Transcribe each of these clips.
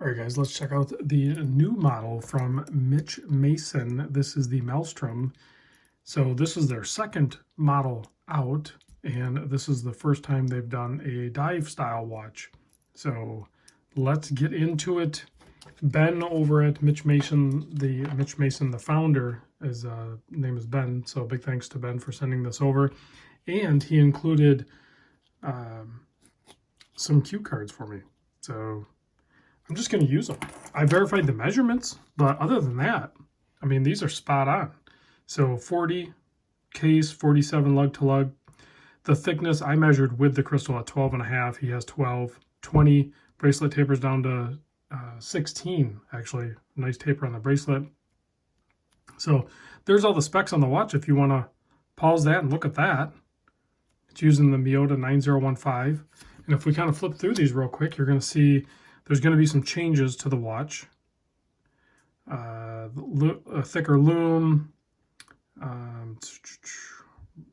All right, guys, let's check out the new model from Mitch Mason. This is the Maelstrom. So this is their second model out, and this is the first time they've done a dive style watch. So let's get into it. Ben over at Mitch Mason, the founder, his name is Ben. So big thanks to Ben for sending this over. And he included some cue cards for me. So I'm just going to use them. I verified the measurements, but other than that, I mean, these are spot on. So 40 case, 47 lug to lug. The thickness I measured with the crystal at 12.5. He has 12. 20 bracelet tapers down to 16, actually. Nice taper on the bracelet. So there's all the specs on the watch if you want to pause that and look at that. It's using the Miyota 9015. And if we kind of flip through these real quick, you're going to see there's going to be some changes to the watch. A thicker lume,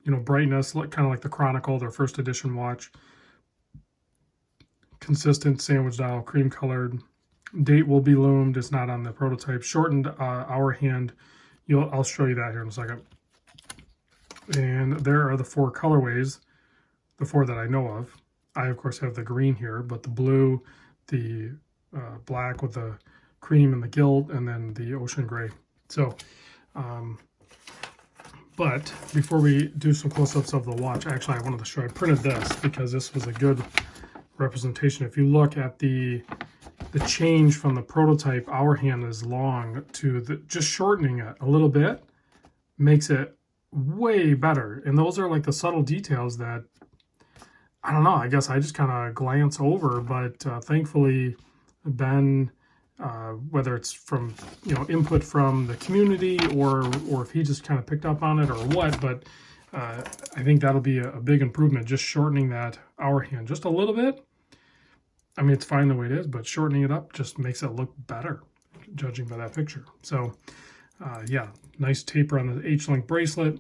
brightness, kind of like the Chronicle, their first edition watch. Consistent sandwich dial, cream colored. Date will be lumed. It's not on the prototype. Shortened hour hand. I'll show you that here in a second. And there are the 4 colorways, the 4 that I know of. I, of course, have the green here, but the blue, the black with the cream and the gilt, and then the ocean gray. So, but before we do some close-ups of the watch, actually, I wanted to show, I printed this because this was a good representation. If you look at the change from the prototype, hour hand is long, to just shortening it a little bit makes it way better. And those are like the subtle details that, I don't know, I guess I just kind of glance over, but thankfully Ben, whether it's from, input from the community or if he just kind of picked up on it or what, but I think that'll be a big improvement, just shortening that hour hand just a little bit. I mean, it's fine the way it is, but shortening it up just makes it look better, judging by that picture. So, yeah, nice taper on the H-link bracelet,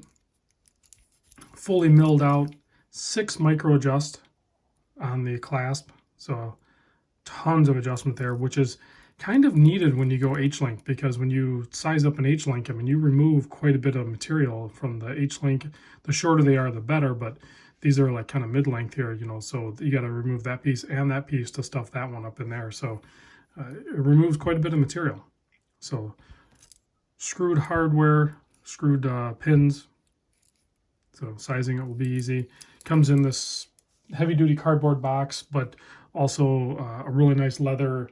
fully milled out, 6 micro adjust on the clasp, so tons of adjustment there, which is kind of needed when you go H-link, because when you size up an H-link, I mean, you remove quite a bit of material from the H-link. The shorter they are, the better, but these are like kind of mid-length here, so you got to remove that piece and that piece to stuff that one up in there. So it removes quite a bit of material. So screwed hardware, screwed pins, so sizing it will be easy. Comes in this heavy-duty cardboard box, but also a really nice leather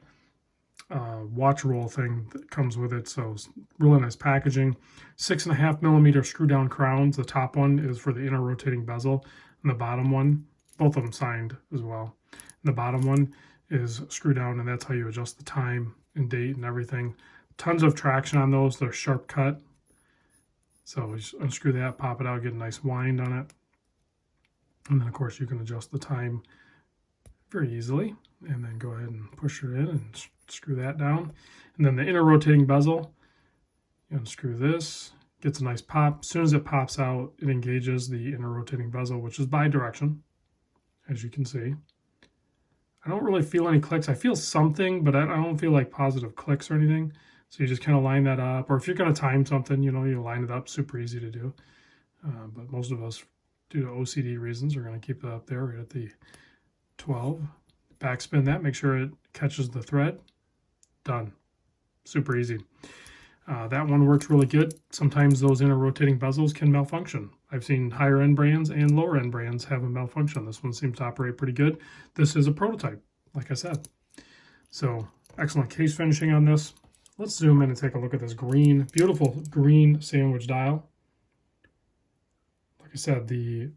watch roll thing that comes with it. So really nice packaging. 6.5 millimeter screw down crowns. The top one is for the inner rotating bezel, and the bottom one, both of them signed as well. And the bottom one is screw down, and that's how you adjust the time and date and everything. Tons of traction on those. They're sharp cut. So just unscrew that, pop it out, get a nice wind on it. And then, of course, you can adjust the time very easily. And then go ahead and push it in and screw that down. And then the inner rotating bezel, you unscrew this, gets a nice pop. As soon as it pops out, it engages the inner rotating bezel, which is bi-direction, as you can see. I don't really feel any clicks. I feel something, but I don't feel like positive clicks or anything. So you just kind of line that up. Or if you're going to time something, you line it up. Super easy to do. But most of us, due to OCD reasons, are going to keep that up there right at the 12. Backspin that, make sure it catches the thread. Done. Super easy. That one works really good. Sometimes those inner rotating bezels can malfunction. I've seen higher end brands and lower end brands have a malfunction. This one seems to operate pretty good. This is a prototype, like I said. So excellent case finishing on this. Let's zoom in and take a look at this green, beautiful green sandwich dial. Like I said, the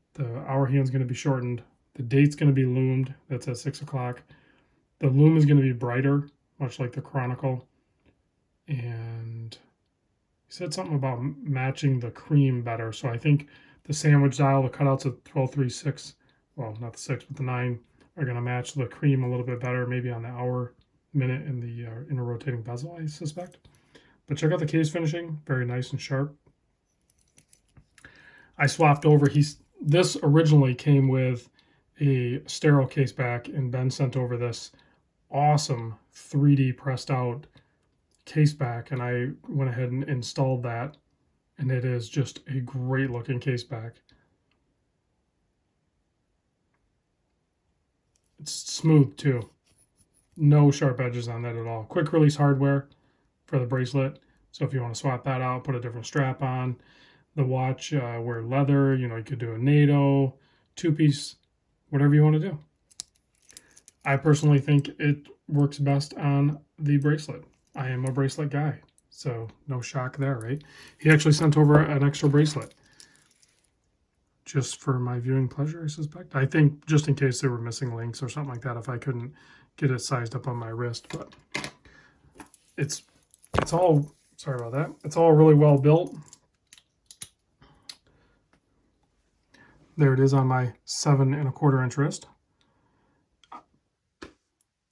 hour hand's going to be shortened. The date's going to be loomed. That's at 6 o'clock. The lume is going to be brighter, much like the Chronicle. And he said something about matching the cream better. So I think the sandwich dial, the cutouts of 1236, well, not the 6, but the 9, are going to match the cream a little bit better, maybe on the hour, minute, in the inner rotating bezel, I suspect. But check out the case finishing. Very nice and sharp. I swapped over. This originally came with a sterile case back, and Ben sent over this awesome 3D pressed out case back, and I went ahead and installed that, and it is just a great looking case back. It's smooth too. No sharp edges on that at all. Quick release hardware for the bracelet. So if you want to swap that out, put a different strap on. The watch, wear leather, you know, you could do a NATO, two-piece, whatever you want to do. I personally think it works best on the bracelet. I am a bracelet guy, so no shock there, right? He actually sent over an extra bracelet just for my viewing pleasure, I suspect. I think just in case there were missing links or something like that, if I couldn't get it sized up on my wrist. But it's all, sorry about that, it's all really well built. There it is on my 7 1/4 inch wrist.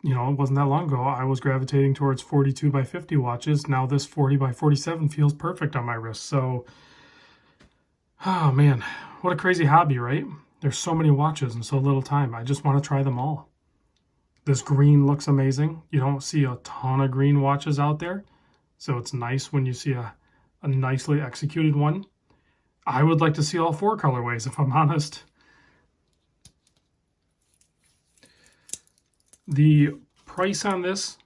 You know, it wasn't that long ago I was gravitating towards 42 by 50 watches. Now this 40 by 47 feels perfect on my wrist. So, oh man, what a crazy hobby, right? There's so many watches in so little time. I just want to try them all. This green looks amazing. You don't see a ton of green watches out there, so it's nice when you see a nicely executed one. I would like to see all 4 colorways, if I'm honest. The price on this,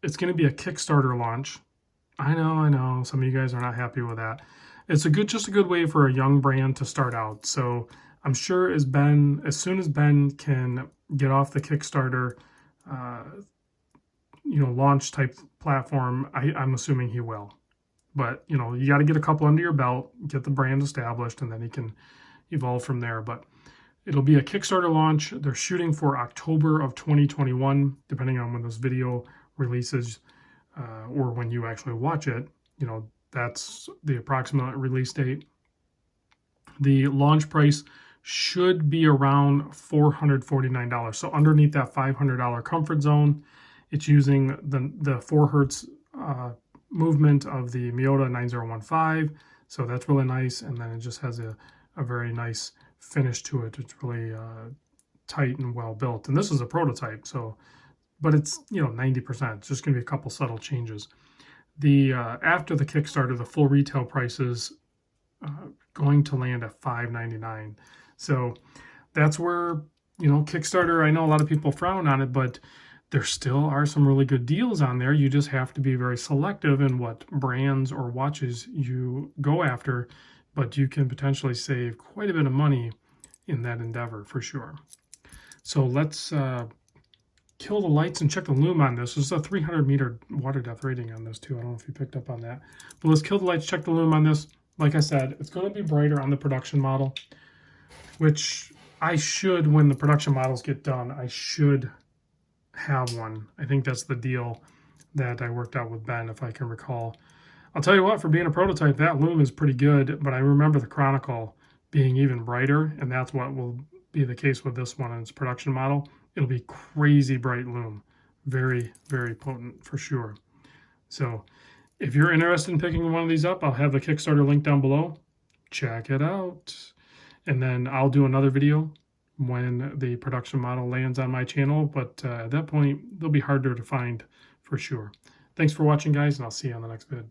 it's going to be a Kickstarter launch. I know, some of you guys are not happy with that. It's just a good way for a young brand to start out. So I'm sure as soon as Ben can get off the Kickstarter, launch type platform, I'm assuming he will. But, you know, you got to get a couple under your belt, get the brand established, and then he can evolve from there. But it'll be a Kickstarter launch. They're shooting for October of 2021, depending on when this video releases or when you actually watch it. You know, that's the approximate release date. The launch price should be around $449. So underneath that $500 comfort zone, it's using the 4 hertz movement of the Miyota 9015. So that's really nice. And then it just has a very nice finish to it. It's really tight and well built. And this is a prototype, so, but it's, you know, 90%. It's just going to be a couple subtle changes. The after the Kickstarter, the full retail price is going to land at $599. So that's where, you know, Kickstarter, I know a lot of people frown on it, but there still are some really good deals on there. You just have to be very selective in what brands or watches you go after, but you can potentially save quite a bit of money in that endeavor for sure. So let's kill the lights and check the Lume on this. There's a 300 meter water depth rating on this too. I don't know if you picked up on that. But let's kill the lights, check the Lume on this. Like I said, it's going to be brighter on the production model, which I should, when the production models get done, I should have one. I think that's the deal that I worked out with Ben, if I can recall. I'll tell you what, for being a prototype, that Lume is pretty good, but I remember the Chronicle being even brighter, and that's what will be the case with this one in its production model. It'll be crazy bright Lume. Very, very potent for sure. So if you're interested in picking one of these up, I'll have the Kickstarter link down below. Check it out. And then I'll do another video when the production model lands on my channel, but at that point, they'll be harder to find for sure. Thanks for watching, guys, and I'll see you on the next vid.